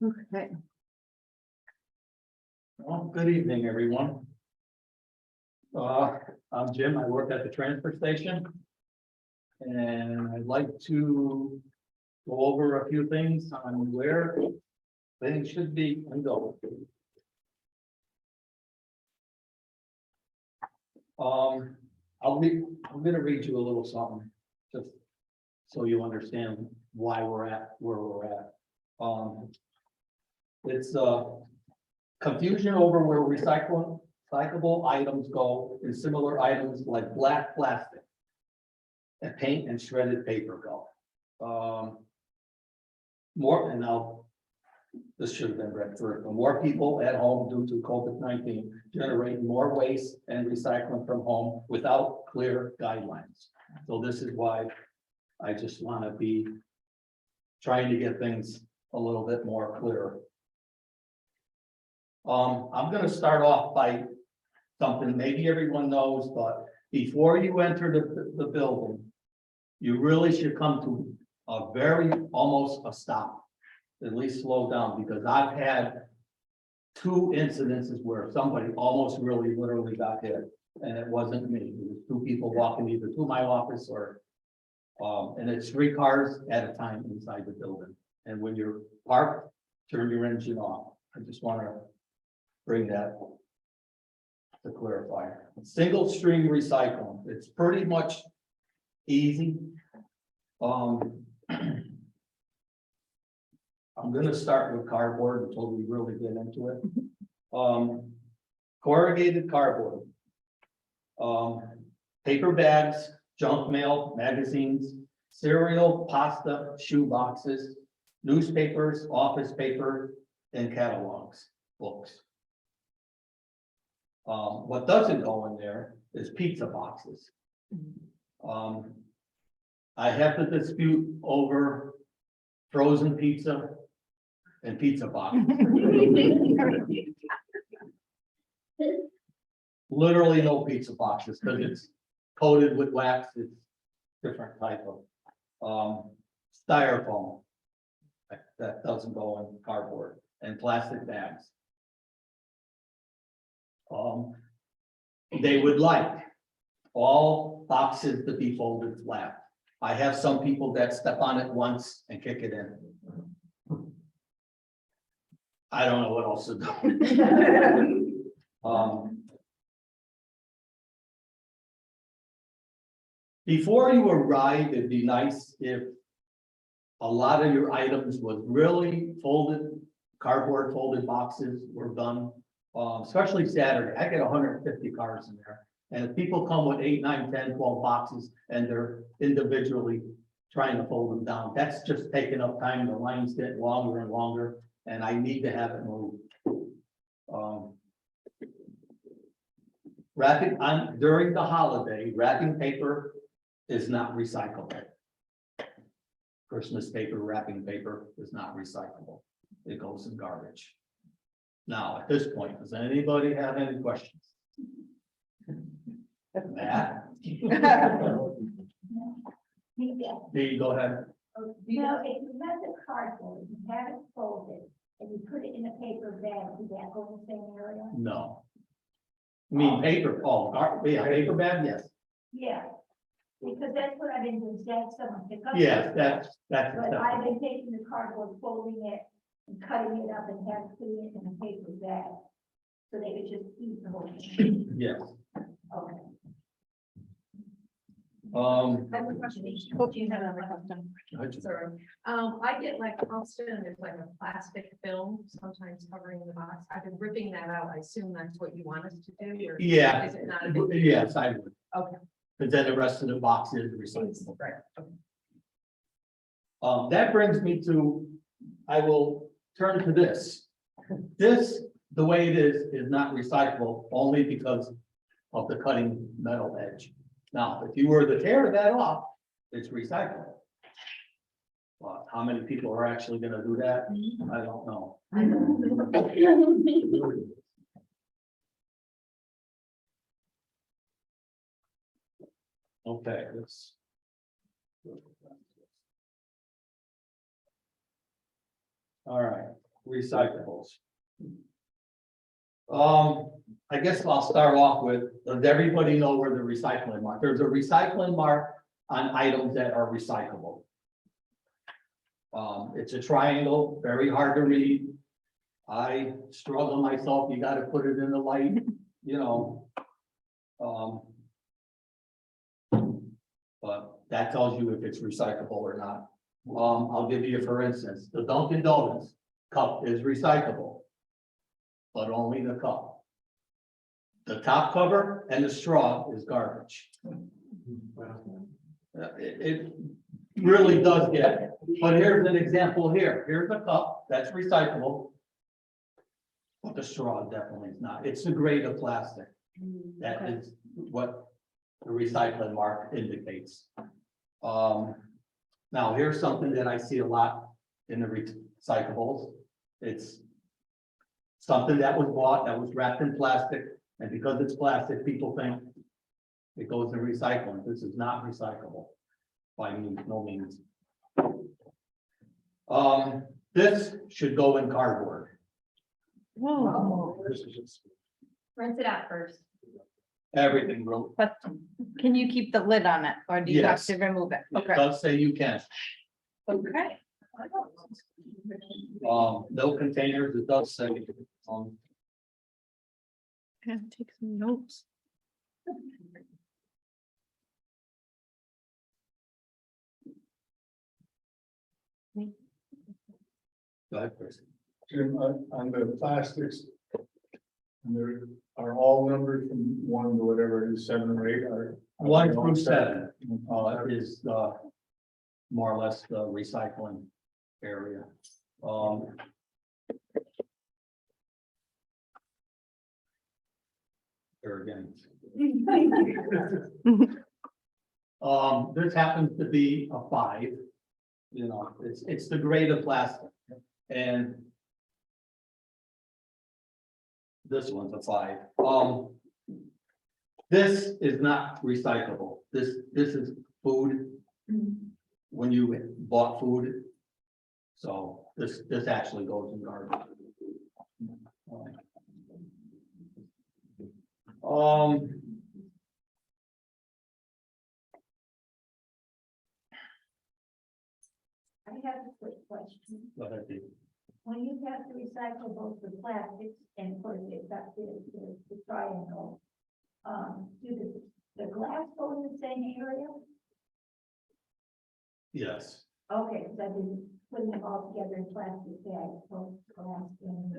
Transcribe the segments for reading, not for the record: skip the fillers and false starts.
Okay. Well, good evening, everyone. I'm Jim. I work at the transfer station. And I'd like to go over a few things on where things should be and go. I'm gonna read you a little something, just so you understand why we're at where we're at. It's confusion over where recyclable items go and similar items like black plastic and paint and shredded paper go. This should have been read first. More people at home due to COVID-19 generate more waste and recycling from home without clear guidelines. So this is why I just want to be trying to get things a little bit more clear. I'm going to start off by something maybe everyone knows, but before you enter the building, you really should come to a very, almost a stop, at least slow down, because I've had 2 incidences where somebody almost really literally got hit, and it wasn't me. It was 2 people walking either to my office or, and it's 3 cars at a time inside the building. And when you're parked, turn your engine off. I just want to bring that to clarify. Single stream recycling, it's pretty much easy. I'm gonna start with cardboard until we really get into it. Corrugated cardboard, paper bags, junk mail, magazines, cereal, pasta, shoe boxes, newspapers, office paper, and catalogs, books. What doesn't go in there is pizza boxes. I have to dispute over frozen pizza and pizza boxes. Literally no pizza boxes because it's coated with wax. It's different type of styrofoam that doesn't go in cardboard, and plastic bags. They would like all boxes to be folded flat. I have some people that step on it once and kick it in. I don't know what else to do. Before you arrive, it'd be nice if a lot of your items was really folded, cardboard folded boxes were done. Especially Saturday, I get 150 cars in there. And if people come with 8, 9, 10, 12 boxes and they're individually trying to fold them down, that's just taking up time. The lines get longer and longer, and I need to have it moved. Wrapping on during the holiday, wrapping paper is not recyclable. Christmas paper, wrapping paper is not recyclable. It goes in garbage. Now, at this point, does anybody have any questions? Matt? Dee, go ahead. Now, if you have the cardboard, you have it folded, and you put it in a paper bag, does that go in the same area? No. I mean, paper, yeah, paper bag, yes. Yeah, because that's what I've been doing, that someone pick up. Yes, that's. But I've been taking the cardboard, folding it, and cutting it up, and have putting it in a paper bag, so they could just eat the whole thing. Yes. Okay. I have a question. Hope you have another question. Sorry. I get like often there's like a plastic film sometimes covering the box. I've been ripping that out. I assume that's what you want us to do, or Yeah, is it not a big? yes, I would. Okay. But then the rest of the box is recyclable. Right. Okay. That brings me to, I will turn to this. This, the way it is not recyclable only because of the cutting metal edge. Now, if you were to tear that off, it's recyclable. But how many people are actually gonna do that? I don't know. Okay, let's. All right, recyclables. I guess I'll start off with, does everybody know where the recycling mark? There's a recycling mark on items that are recyclable. It's a triangle, very hard to read. I struggle myself, you gotta put it in the light, you know. But that tells you if it's recyclable or not. I'll give you, for instance, the Dunkin' Donuts cup is recyclable, but only the cup. The top cover and the straw is garbage. It really does get, but here's an example here. Here's a cup that's recyclable. But the straw definitely is not. It's a grade of plastic. That is what the recycling mark indicates. Now here's something that I see a lot in the recyclables. It's something that was bought, that was wrapped in plastic, and because it's plastic, people think it goes in recycling. This is not recyclable by no means. This should go in cardboard. Whoa. Rinse it out first. Everything wrote. But can you keep the lid on it, or do you have Yes. to remove it? It Okay. does say you can. Okay. No containers, it does say, Can take some notes. go ahead, Chris. Jim, on the plastics, and there are all numbers from 1 to whatever it is, 7 or 8 are. 1 through 7, is more or less the recycling area. There again. This happens to be a 5. You know, it's the grade of plastic, and this one's a 5. This is not recyclable. This is food. When you bought food. So this actually goes in garbage. I have a quick question. Go ahead, Dee. When you have to recycle both the plastics and of course it's got the triangle, do the glass go in the same area? Yes, Okay, because I've been putting them all together in plastic bags, both glass and.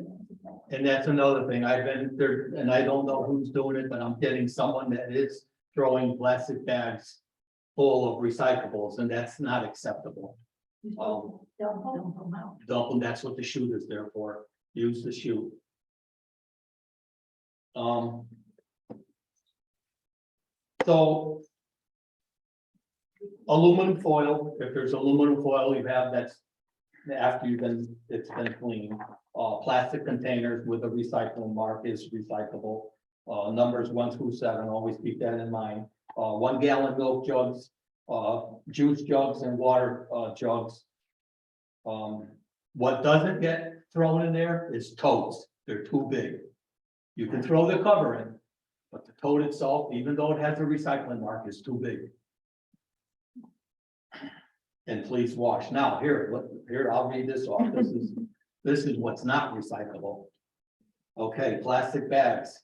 and that's another thing. I've been there, and I don't know who's doing it, but I'm getting someone that is throwing plastic bags full of recyclables, and that's not acceptable. Don't hold them out. Dump them, that's what the chute is there for. Use the chute. So aluminum foil, if there's aluminum foil you have, that's after it's been cleaned. Plastic containers with a recycling mark is recyclable. Numbers 1 through 7, always keep that in mind. 1 gallon milk jugs, juice jugs and water jugs. What doesn't get thrown in there is totes. They're too big. You can throw the cover in, but the tote itself, even though it has a recycling mark, is too big. And please wash. Now, here, I'll read this off. This is what's not recyclable. Okay, plastic bags,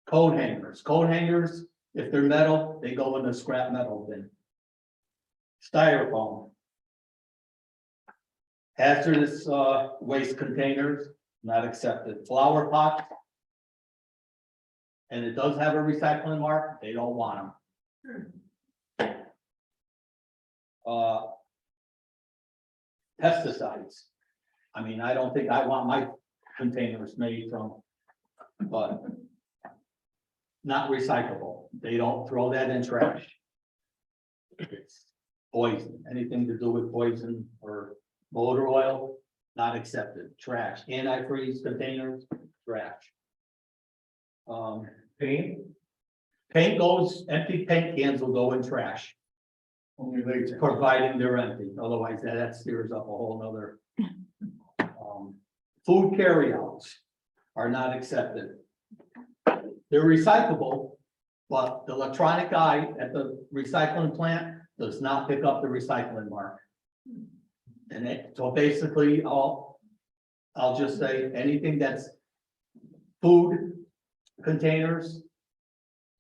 coat hangers. Coat hangers, if they're metal, they go in the scrap metal bin. Styrofoam. Hazardous waste containers, not accepted. Flower pots. And it does have a recycling mark, they don't want them. Pesticides. I mean, I don't think I want my containers made from, but not recyclable. They don't throw that in trash. It's poison, anything to do with poison or motor oil, not accepted. Trash, antifreeze containers, trash. Paint goes, empty paint cans will go in trash, Only latex. providing they're empty. Otherwise, that steers up a whole nother. food carryouts are not accepted. They're recyclable, but the electronic guy at the recycling plant does not pick up the recycling mark. And so basically, I'll just say anything that's food containers,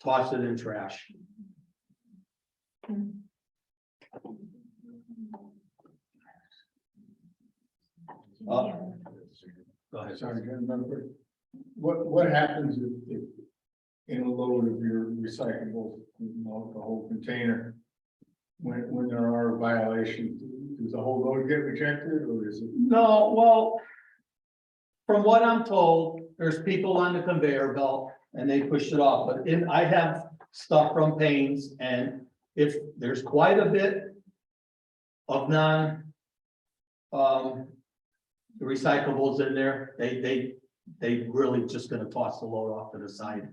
toss it in trash. Go ahead. Sorry, I can't remember. What happens if in a load of your recyclables, you know, the whole container? When there are violations, does the whole load get rejected or is it? No, well, from what I'm told, there's people on the conveyor belt and they push it off, but I have stuff from Payne's, and if there's quite a bit of recyclables in there, they really just gonna toss the load off to the side.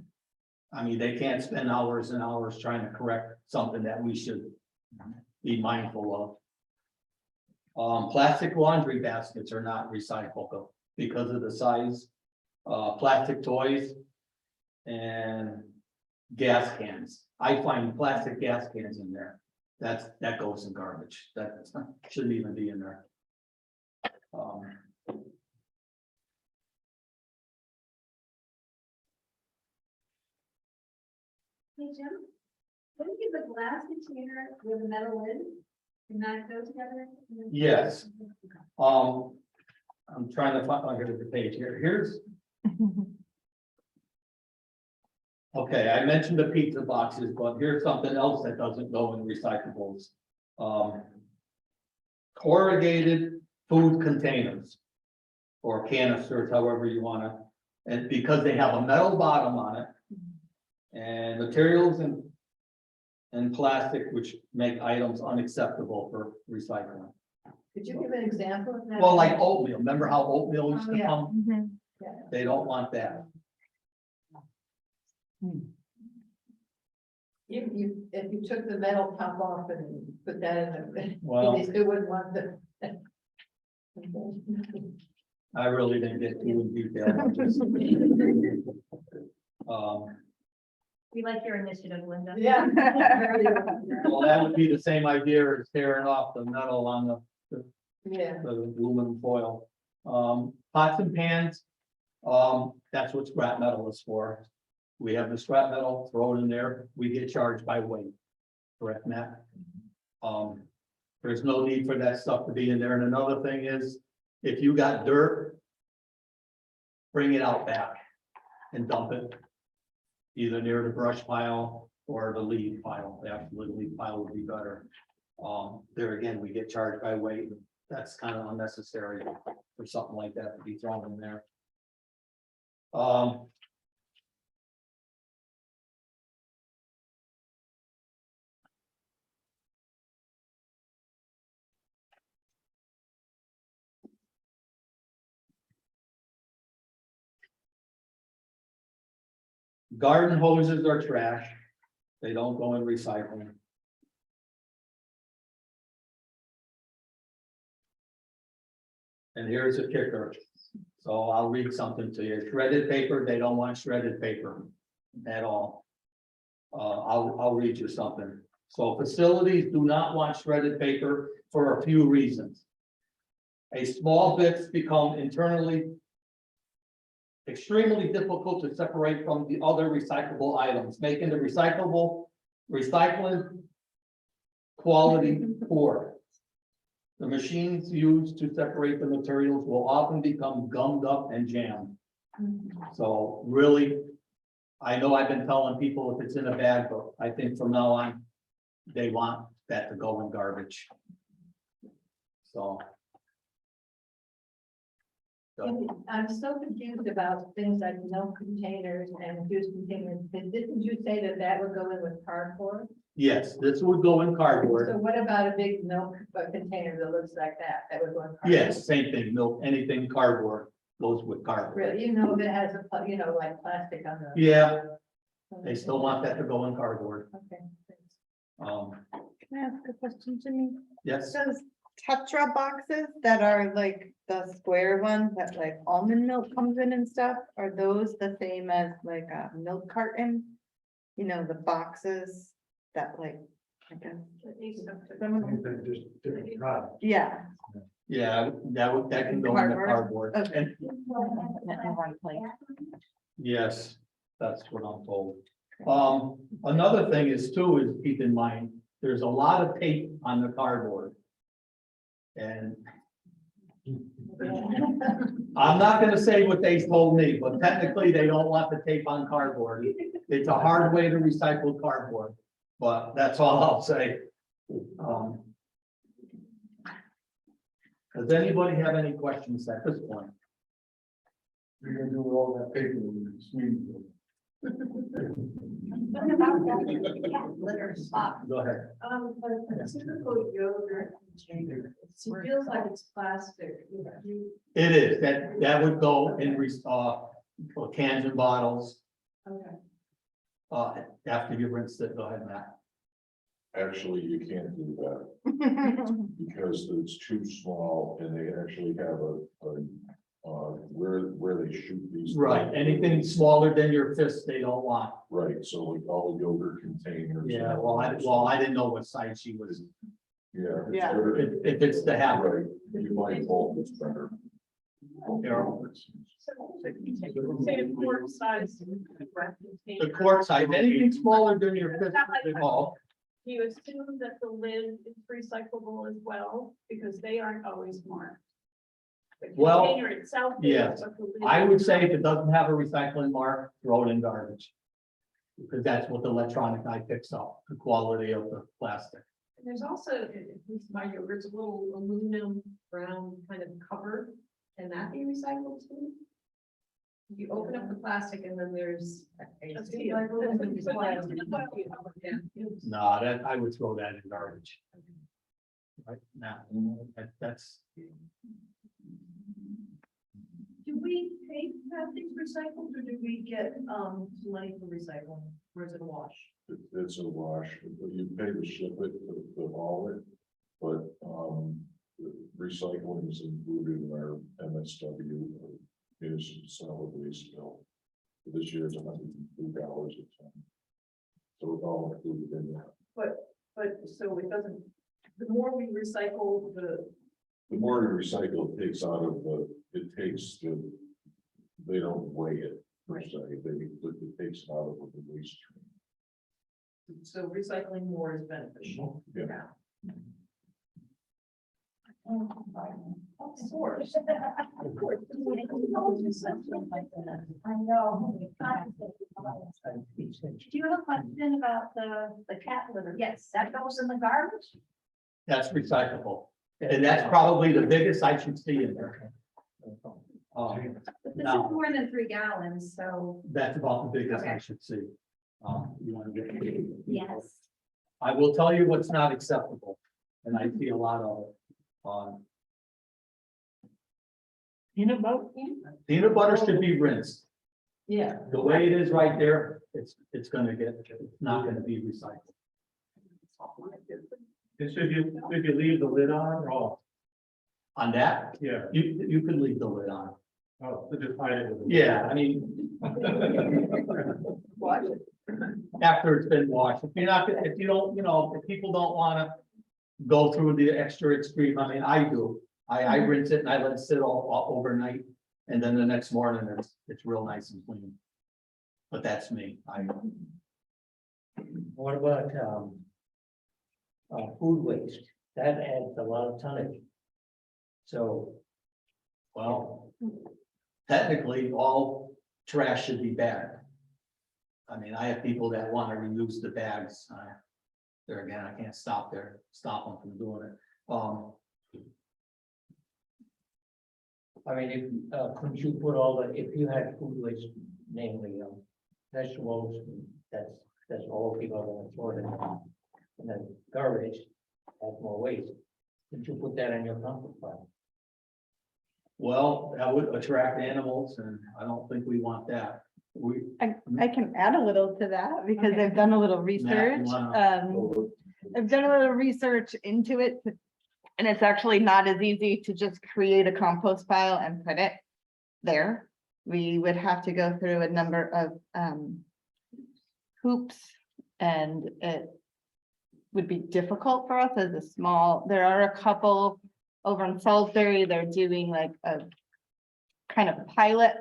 I mean, they can't spend hours and hours trying to correct something that we should be mindful of. Plastic laundry baskets are not recyclable because of the size. Plastic toys and gas cans. I find plastic gas cans in there. That goes in garbage. That shouldn't even be in there. Hey, Jim, wouldn't you have a glass container with a metal lid? Can that go together? Yes. I'm trying to find, here's the page here. Here's. Okay, I mentioned the pizza boxes, but here's something else that doesn't go in recyclables. Corrugated food containers. Or canisters, however you wanna, and because they have a metal bottom on it. And materials and plastic which make items unacceptable for recycling. Could you give an example of that? Well, like oatmeal, remember how oatmeal used Oh, to yeah. come? They don't want that. If you took the metal top off and put that in the, Well, they still wouldn't want the. I really didn't get too in detail on this. We like your initiative, Linda. Yeah. Well, that would be the same idea as tearing off the metal on Yeah. the aluminum foil. Pots and pans, that's what scrap metal is for. We have the scrap metal, throw it in there, we get charged by weight. Correct, Matt? There's no need for that stuff to be in there. And another thing is, if you got dirt, bring it out back and dump it. Either near the brush pile or the leaf pile. Actually, the leaf pile would be better. There again, we get charged by weight. That's kind of unnecessary for something like that to be thrown in there. Garden hoses are trash. They don't go in recycling. And here's a kicker. So I'll read something to you. Shredded paper, they don't want shredded paper at all. I'll read you something. So facilities do not want shredded paper for a few reasons. A small bits become internally extremely difficult to separate from the other recyclable items, making the recycling quality poor. The machines used to separate the materials will often become gummed up and jammed. So really, I know I've been telling people if it's in a bag, but I think from now on, they want that to go in garbage. So. I'm so confused about things like milk containers and juice containers. Didn't you say that that would go in with cardboard? Yes, this would go in cardboard. So what about a big milk container that looks like that? That would go in cardboard? Yes, same thing, milk, anything cardboard goes with cardboard. Really, you know, if it has a, you know, like plastic on the. Yeah, they still want that to go in cardboard. Okay, thanks. Can I ask a question, Jimmy? Yes, Does Tetra boxes that are like the square ones that like almond milk comes in and stuff, are those the same as like a milk carton? You know, the boxes that like, I guess, some of them- Just different product. yeah. Yeah, that can go in the Cardboard? cardboard. Okay. And Like, yes, that's what I'm told. Another thing is too, is keep in mind, there's a lot of tape on the cardboard. And I'm not gonna say what they told me, but technically they don't want the tape on cardboard. It's a hard way to recycle cardboard, but that's all I'll say. Does anybody have any questions at this point? You're gonna do all that paper in this meeting. What about that cat litter spot? Go ahead. A typical yogurt container, it feels like it's plastic. It is, that would go in, for cans and bottles, Okay. after you rinse it, go ahead, Matt. Actually, you can't do that because it's too small and they actually have where they shoot these. Right, anything smaller than your fist, they don't want. Right, so like all yogurt containers. Yeah, well, I didn't know what size she was, Yeah. Yeah. if it's the habit. Right, you might hold this better. Say a quart size. The quart size, anything smaller than your fist, they all. Do you assume that the lid is recyclable as well, because they aren't always marked? The Well, container itself is, yes. but the lid I is would say not. if it doesn't have a recycling mark, throw it in garbage. Because that's what the electronic eye picks up, the quality of the plastic. And there's also, at least my yogurt's a little aluminum brown kind of cover, can that be recycled too? You open up the plastic and then there's. a seal. No, that, I would throw that in garbage. Right now, that's, Do we pay to have things recycled or do we get money for recycling? Or is it a wash? It's a wash, you pay to ship it, to haul it, but, recycling is included in our MSW, municipal solid waste bill. This year is $102 a ton. So it's all included in that. But so it doesn't, the more we recycle, The more you recycle, it takes out of they don't weigh it, per se, it takes it out of the waste stream. so recycling more is beneficial. Yeah. Of course. I know. Do you have a question about the cat litter? Yes, that goes in the garbage? that's recyclable. And that's probably the biggest I should see in there. But this is Now- more than 3 gallons, so. That's about the biggest I Okay. should see. You want to get? Yes. I will tell you what's not acceptable, and I see a lot of it. Peanut butter? Peanut butter should be rinsed. Yeah. The way it is right there, it's not gonna be recycled. If you leave the lid on or off? On that, Yeah. you can leave the lid on. Oh, so just hide it with. Yeah, I mean. After it's been washed, if you don't, if people don't wanna go through the extra extreme, I mean, I do. I rinse it and I let it sit all overnight, and then the next morning, it's real nice and clean. But that's me, What about, food waste? That adds a lot of tonnage. So, well, technically, all trash should be bagged. I mean, I have people that wanna reuse the bags, there again, I can't stop them from doing it. I mean, if, couldn't you put all the, if you had food waste, namely, vegetables, that's all people are gonna throw it in. And then garbage, has more waste. Could you put that on your compost pile? Well, that would attract animals, and I don't think we want that. I can add a little to that because I've done a little research. wanna- I've done a little research into it to And it's actually not as easy to just create a compost pile and put it there. We would have to go through a number of hoops, and it would be difficult for us as a small, there are a couple over in Salisbury, they're doing like a kind of pilot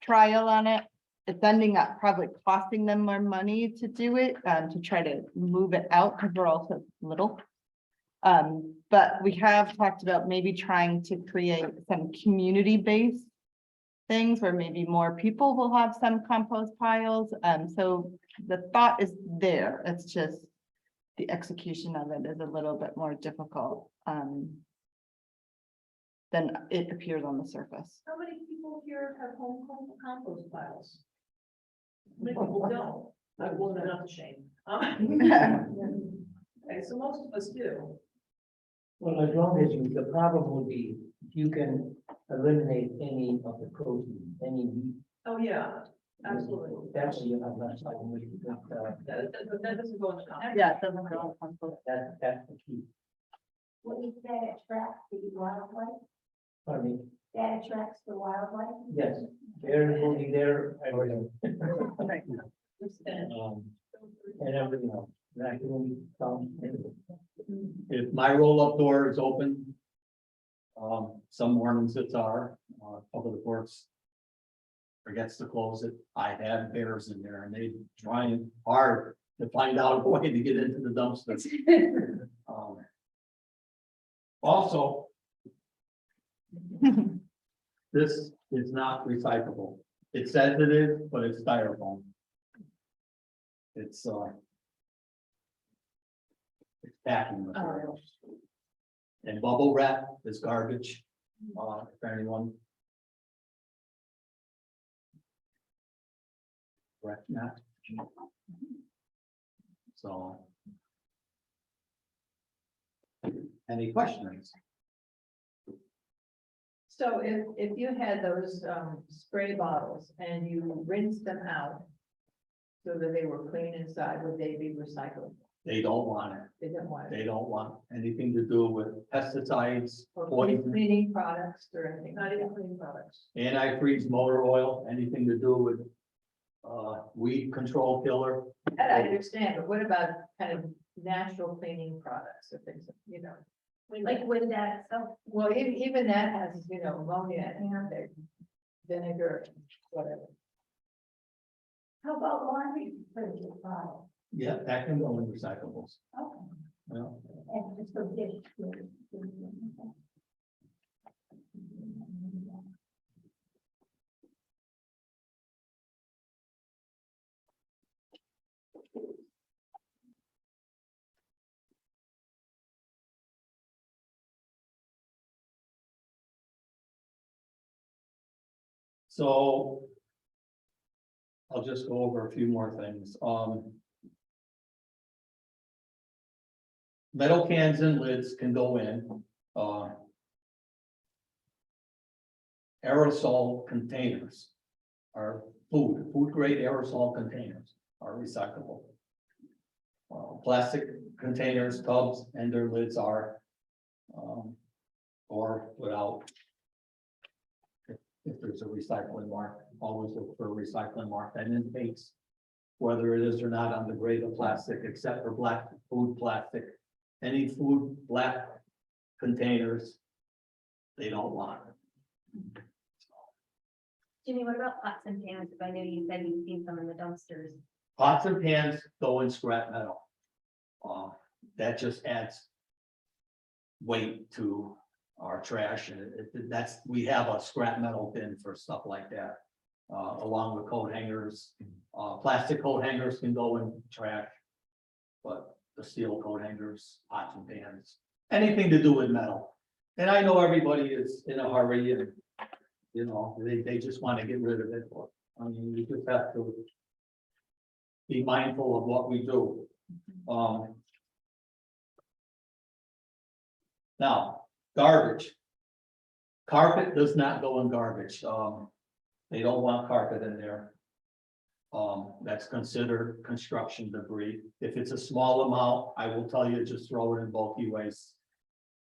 trial on it. It's ending up probably costing them more money to do it, to try to move it out, because we're also little. But we have talked about maybe trying to create some community-based things where maybe more people will have some compost piles. So the thought is there, it's just the execution of it is a little bit more difficult than it appears on the surface. How many people here have home compost piles? Many people don't. I will not shame. Okay, so most of us do. Well, as long as you, the problem would be, you can eliminate any of the protein, any, Oh, yeah, absolutely. that's what you have less like, we can, That doesn't go in the compost. Yeah, it doesn't go on compost. that's the key. What is that attracts the wildlife? Pardon me, That attracts the wildlife? yes, there will be there, everything. And everything else, vacuum, everything. If my roll-up door is open, some mornings it's Public Works forgets to close it. I have bears in there and they trying hard to find out a way to get into the dumpster. Also, this is not recyclable. It says it is, but it's styrofoam. It's packing materials. And bubble wrap is garbage, if anyone. Correct, Matt? So. Any questions? So if you had those spray bottles and you rinsed them out so that they were clean inside, would they be recycled? They don't want it. They didn't want it. They don't want anything to do with pesticides, Or poison, cleaning products or anything, not even cleaning products. antifreeze, motor oil, anything to do with weed control killer. That I understand, but what about kind of natural cleaning products or things, you know? Like with that, so Well, even that has, you know, ammonia and vinegar, and whatever. how about laundry detergent bottle? Yeah, that can go in recyclables. Okay, Well, and just a dish. so. I'll just go over a few more things. Metal cans and lids can go in. Aerosol containers are food grade aerosol containers are recyclable. Plastic containers, tubs, and their lids are, or without. If there's a recycling mark, always look for a recycling mark that indicates whether it is or not on the grade of plastic, except for black food plastic. Any food black containers, they don't want. Jimmy, what about pots and pans? I know you said you've seen some in the dumpsters. Pots and pans go in scrap metal. That just adds weight to our trash, and we have a scrap metal bin for stuff like that. Along with coat hangers, plastic coat hangers can go in trash. But the steel coat hangers, pots and pans, anything to do with metal. And I know everybody is in a hurry and, you know, they just want to get rid of it. I mean, you just have to be mindful of what we do. Now, garbage. Carpet does not go in garbage. They don't want carpet in there. That's considered construction debris. If it's a small amount, I will tell you, just throw it in bulky waste.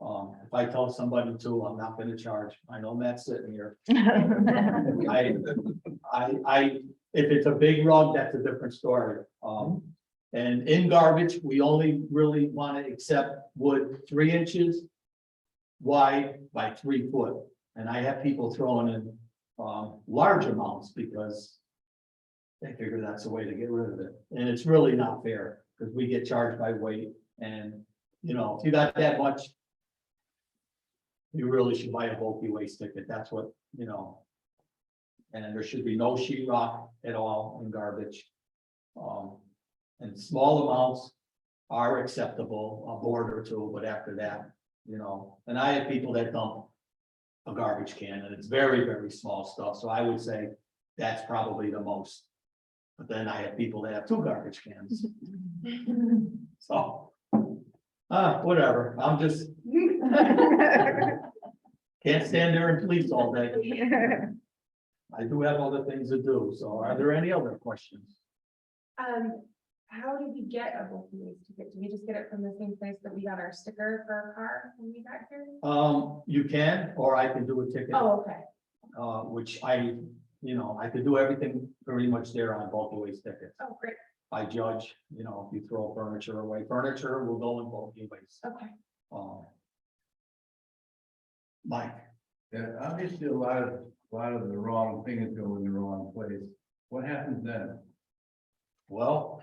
If I tell somebody to, I'm not gonna charge. I know Matt's sitting here. If it's a big rug, that's a different story. And in garbage, we only really want to accept wood 3 inches wide by 3 foot. And I have people throwing in, large amounts because they figure that's the way to get rid of it. And it's really not fair because we get charged by weight and, you know, if you got that much, you really should buy a bulky waste ticket. That's what, you know. And there should be no sheetrock at all in garbage. And small amounts are acceptable, a board or two, but after that, you know, and I have people that dump a garbage can and it's very, very small stuff. So I would say that's probably the most. But then I have people that have 2 garbage cans. So, whatever, I'm just, can't stand there and police all day. I do have other things to do, so are there any other questions? How did we get a bulky waste ticket? Did we just get it from the same place that we got our sticker for our car when we got here? You can, or I can do a ticket, Oh, okay. which I could do everything pretty much there on bulky waste tickets. Oh, great. I judge, you know, if you throw furniture away, furniture will go in bulky waste. Okay. Mike, Yeah, obviously a lot of the wrong things go in the wrong place. What happens then? well.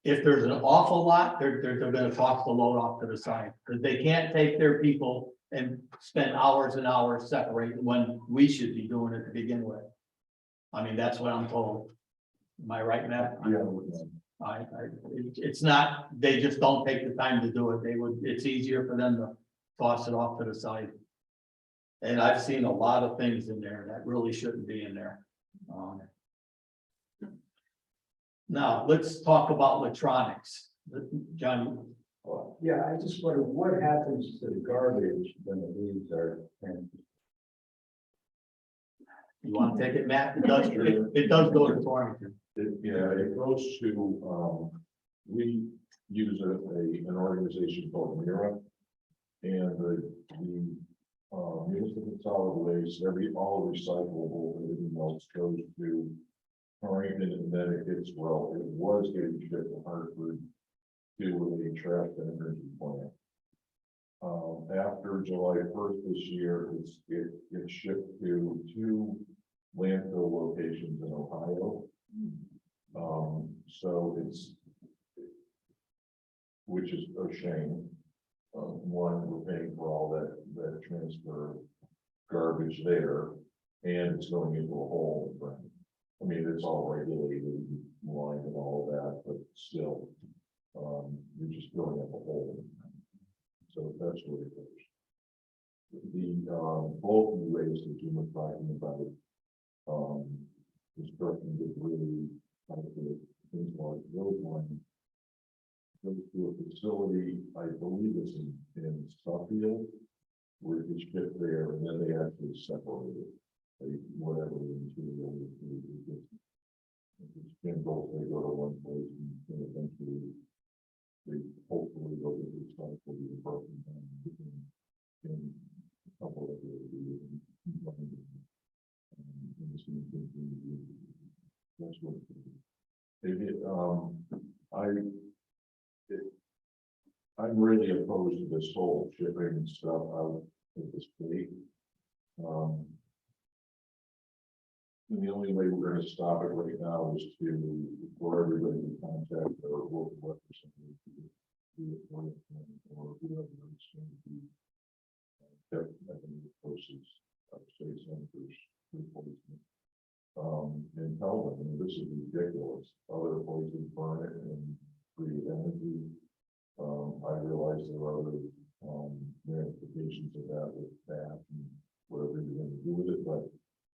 If there's an awful lot, they're gonna toss the load off to the side, because they can't take their people and spend hours and hours separating when we should be doing it to begin with. I mean, that's what I'm told. Am I right, Matt? It's not, they just don't take the time to do it. It's easier for them to toss it off to the side. And I've seen a lot of things in there that really shouldn't be in there. Now, let's talk about electronics. John, Yeah, I just wonder what happens to the garbage when the leaves are empty? you want to take it, Matt? It does go to Torrington. It goes to, we use an organization called MIRA. And the municipal solid waste, all recyclable, everything else goes to Torrington, and then it gets, it was getting shipped to Hartford to a trash and energy plant. After July 1st this year, it's shipped to 2 landfill locations in Ohio. So which is a shame. One, we're paying for all that transfer garbage there, and it's going into a hole. I mean, it's all regulated, line and all that, but still, you're just filling up a hole. So that's what it goes. The bulky waste that you were talking about, construction debris, things like road line, goes to a facility, I believe it's in Suffield, where it gets shipped there, and then they actually separate it. Whatever the material is, it's chemicals, they go to one place and eventually they hopefully go to the site for the broken down in a couple of years. That's what I'm really opposed to this whole shipping and stuff out of the state. And the only way we're going to stop it right now is for everybody to contact their local representative or whoever it's going to be. Forces, state senators, and tell them, this is ridiculous. Other places burn it and create energy. I realize there are other ramifications of that with that and whatever you're going to do with it, but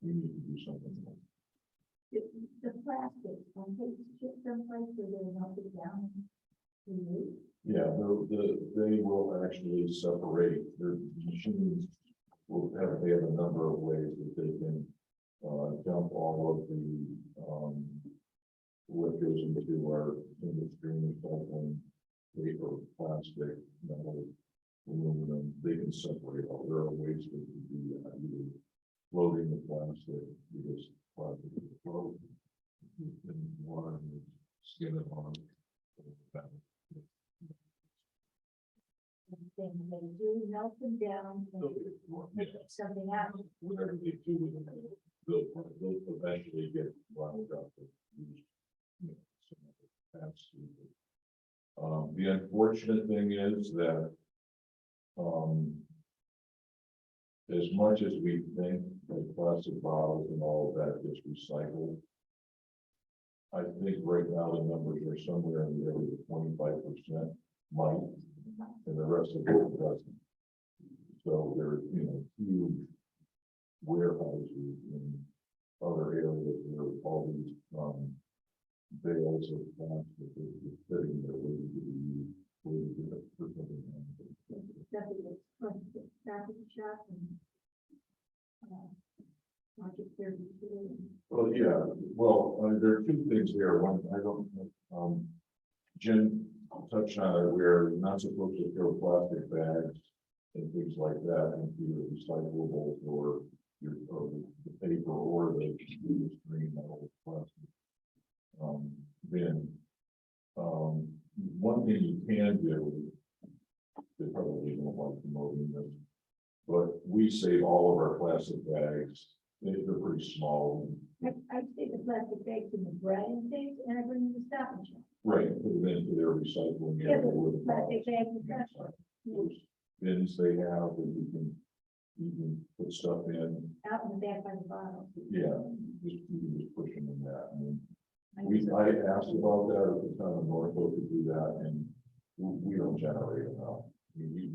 we need to do something else. The plastic, when they ship someplace where they melt it down. Yeah, they will actually separate. Their machines they have a number of ways that they can dump all of the what goes into our industry recycling paper, plastic, metal, aluminum, they can separate all, there are ways to do that, either floating the plastic, because plastic is float. In water, and skin it on. Thing they do, melt them down, and make something out. Whatever they do with them, they'll eventually get wound up. And used, you know, some other paths to it. The unfortunate thing is that, as much as we think that plastic bottles and all of that gets recycled, I think right now the numbers are somewhere in the area of 25% might, and the rest of it doesn't. So there are, you know, huge warehouses in other areas where all these bales of plastic is sitting there waiting to be used, waiting to get for something. Definitely, it's back at the shop and. Market 32. Well, yeah, well, there are two things there. One, I don't, Jim touched on it, where you're not supposed to throw plastic bags and things like that into your recyclables or the paper or the green metal plastic bin. One thing you can do, they probably don't like promoting this, but we save all of our plastic bags. They're pretty small. I take the plastic bags in the bread and things, and I bring them to Stop and Shop. Right, put them into their recycling. Yeah, area but where the plastic bottles- bags are Those bins they have that you can put stuff in, out in the back by the bottle. yeah, you can just push them in that. I asked about that at the Town of Norfolk to do that, and we don't generate enough. We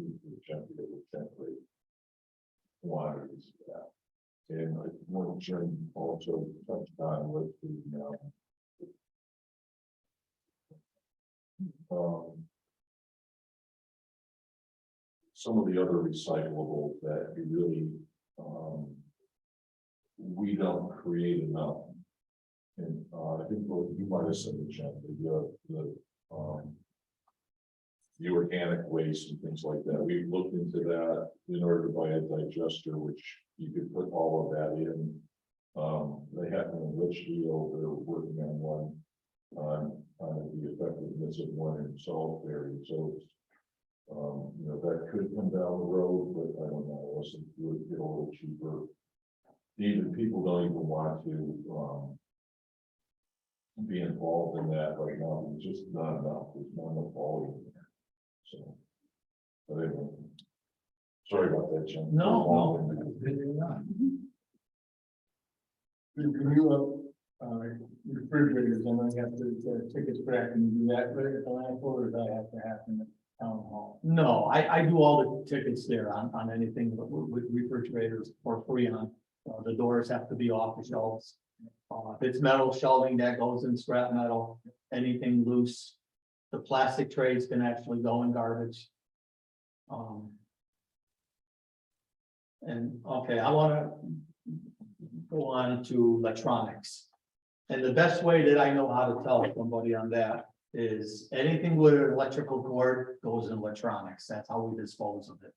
generate quantities of that. And I want Jim also touched on with the, some of the other recyclables that you really, we don't create enough. And I think what you might have said, Jim, the organic waste and things like that. We've looked into that in order to buy a digester, which you could put all of that in. They have in Litchfield, they're working on one on the effectiveness of one in Salisbury. So, you know, that could come down the road, but I don't know, unless it would get a little cheaper. Even people don't even want to be involved in that right now. It's just not enough. There's not enough volume there. So, but anyway, sorry about that, Jim. No. Can you, refrigerators, I know you have to tickets back and do that, but at the landfill, or does that have to happen at town hall? No, I do all the tickets there on anything with refrigerators for free on. The doors have to be off the shelves. If it's metal shelving, that goes in scrap metal. Anything loose, the plastic trays can actually go in garbage. And okay, I want to go on to electronics. And the best way that I know how to tell somebody on that is anything with an electrical cord goes in electronics. That's how we dispose of it.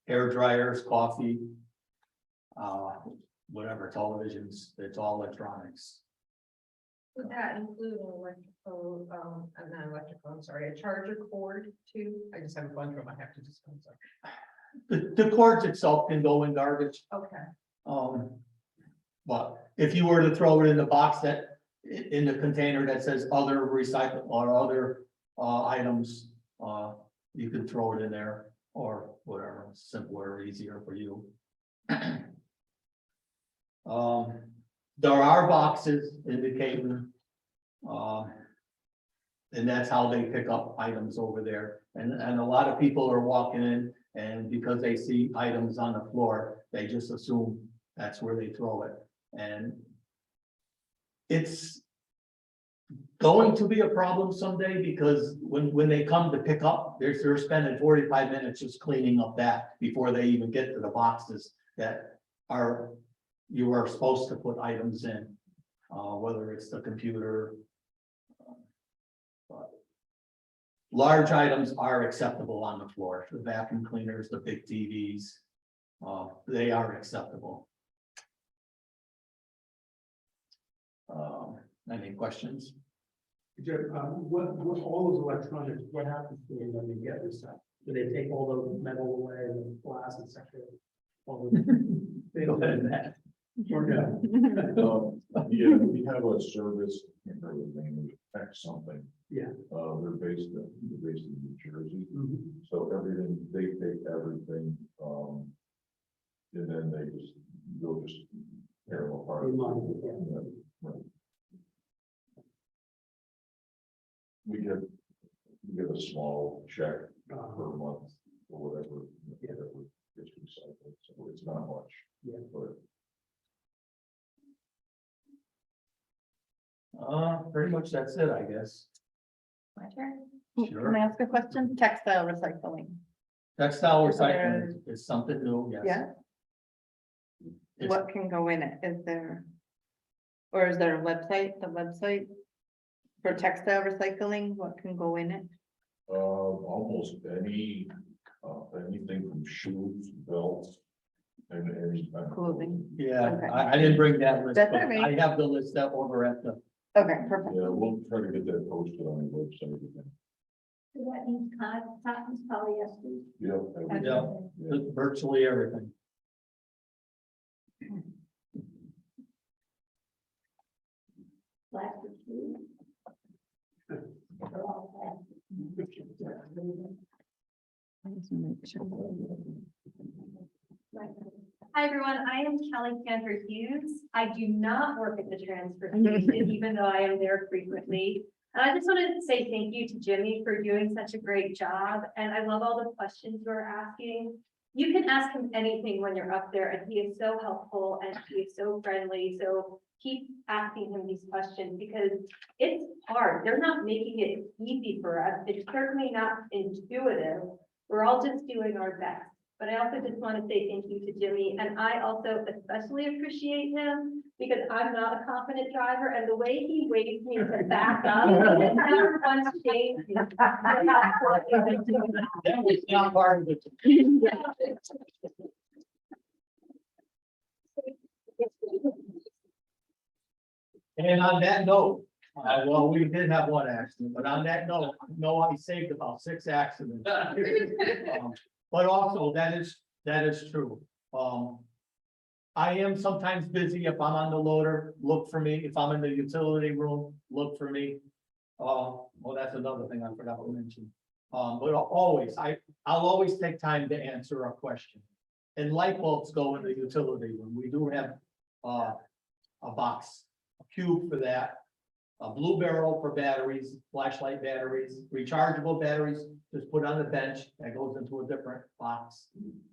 Hair dryers, coffee, whatever, televisions, it's all electronics. Would that include an electrical, not electrical, I'm sorry, a charger cord too? I just have a bunch of them, I have to dispose of. The cords itself can go in garbage. Okay. But if you were to throw it in the box that, in the container that says other recycle or other items, you can throw it in there or whatever, simpler, easier for you. There are boxes indicating, and that's how they pick up items over there. And a lot of people are walking in, and because they see items on the floor, they just assume that's where they throw it. And it's going to be a problem someday, because when they come to pick up, they're spending 45 minutes just cleaning up that before they even get to the boxes that you are supposed to put items in, whether it's the computer. But large items are acceptable on the floor, the vacuum cleaners, the big TVs. They are acceptable. Any questions? Jim, what, all those electronics, what happens to them when they get this stuff? Do they take all the metal away and the glass and stuff? All the- They Go don't ahead, have Matt. or no? Yeah, we have a service, I can't remember the name, Tech something. Yeah. They're based in New Jersey, Mhm. so everything, they take everything, and then they'll just tear them apart. They modify it, yeah. Yeah, right. We get a small check per month or whatever, whatever gets recycled, so it's not much. Yeah. But Pretty much that's it, I guess. My turn? Sure. Can I ask a question? Textile recycling. Textile Is there- recycling is something new, yes. Yeah. It's- What can go in it? Is there? Or is there a website, the website? For textile recycling, what can go in it? almost anything from shoes, belts, and any. Clothing. Yeah, Okay. I didn't bring that list, That's but all right. I have the list up over at the, Okay, perfect. Yeah, we'll try to get that posted on the website again. So that means cottons, polyester. Yep. yeah, virtually everything. Plastic shoes. They're all plastic. Hi, everyone. I am Kelly Kandra Hughes. I do not work at the transfer station, even though I am there frequently. And I just wanted to say thank you to Jimmy for doing such a great job. And I love all the questions you're asking. You can ask him anything when you're up there, and he is so helpful and he is so friendly. So keep asking him these questions because it's hard. They're not making it easy for us. It's certainly not intuitive. We're all just doing our best. But I also just want to say thank you to Jimmy, and I also especially appreciate him because I'm not a confident driver, and the way he waves me to back up, it never once changed. That was not part of it. And on that note, well, we did have one accident, but on that note, no, I saved about 6 accidents. But also, that is true. I am sometimes busy. If I'm on the loader, look for me. If I'm in the utility room, look for me. Well, that's another thing I forgot to mention. But I'll always take time to answer a question. And light bulbs go in the utility room. We do have a box, a cube for that. A blue barrel for batteries, flashlight batteries, rechargeable batteries, just put on the bench, that goes into a different box.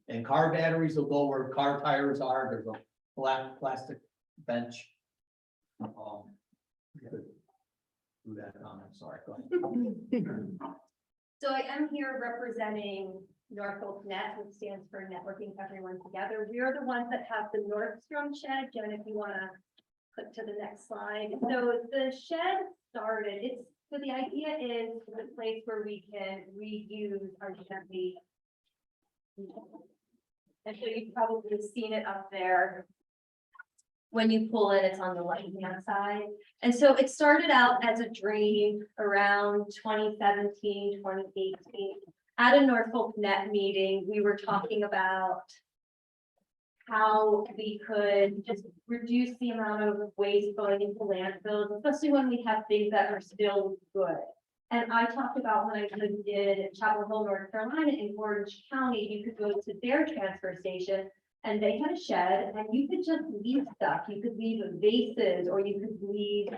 And car batteries will go where car tires are, there's a black plastic bench. Do that comment, sorry, go ahead. So I am here representing Norfolk Net, which stands for Networking Everyone Together. We are the ones that have the Norfstroms Shed. Jen, if you want to click to the next slide. So the shed started, so the idea is the place where we can reuse our gently. And so you've probably seen it up there. When you pull it, it's on the left-hand side. And so it started out as a dream around 2017, 2018. At a Norfolk Net meeting, we were talking about how we could just reduce the amount of waste going into landfills, especially when we have things that are still good. And I talked about when I lived in Chapel Hill, North Carolina, in Orange County, you could go to their transfer station and they had a shed and you could just leave stuff. You could leave vases or you could leave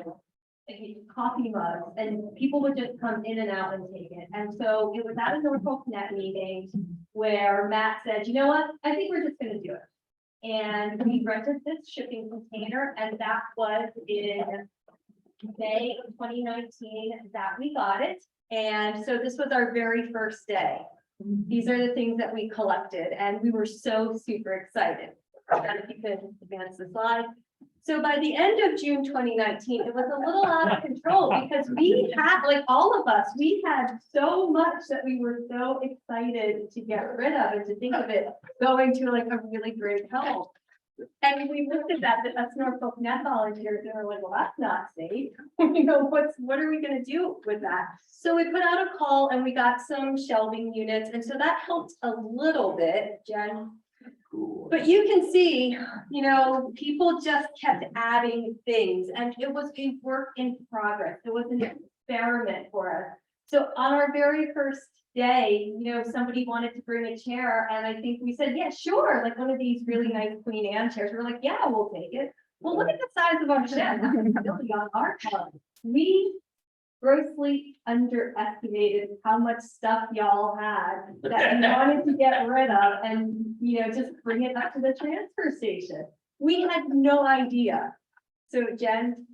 coffee mugs and people would just come in and out and take it. And so it was at a Norfolk Net meeting where Matt said, you know what, I think we're just gonna do it. And we rented this shipping container and that was in May of 2019 that we got it. And so this was our very first day. These are the things that we collected and we were so super excited. And if you could advance the slide. So by the end of June 2019, it was a little out of control because we had, like all of us, we had so much that we were so excited to get rid of and to think of it going to like a really great home. And we looked at that, that's Norfolk Net Volunteers, and we're like, well, that's not safe. You know, what are we gonna do with that? So we put out a call and we got some shelving units, and so that helped a little bit, Jen. But you can see, you know, people just kept adding things, and it was a work in progress. It was an experiment for us. So on our very first day, you know, somebody wanted to bring a chair, and I think we said, yeah, sure, like one of these really nice Queen Anne chairs. We're like, yeah, we'll take it. Well, look at the size of our shed. That's really on our part. We grossly underestimated how much stuff y'all had that we wanted to get rid of and, you know, just bring it up to the transfer station. We had no idea. So Jen,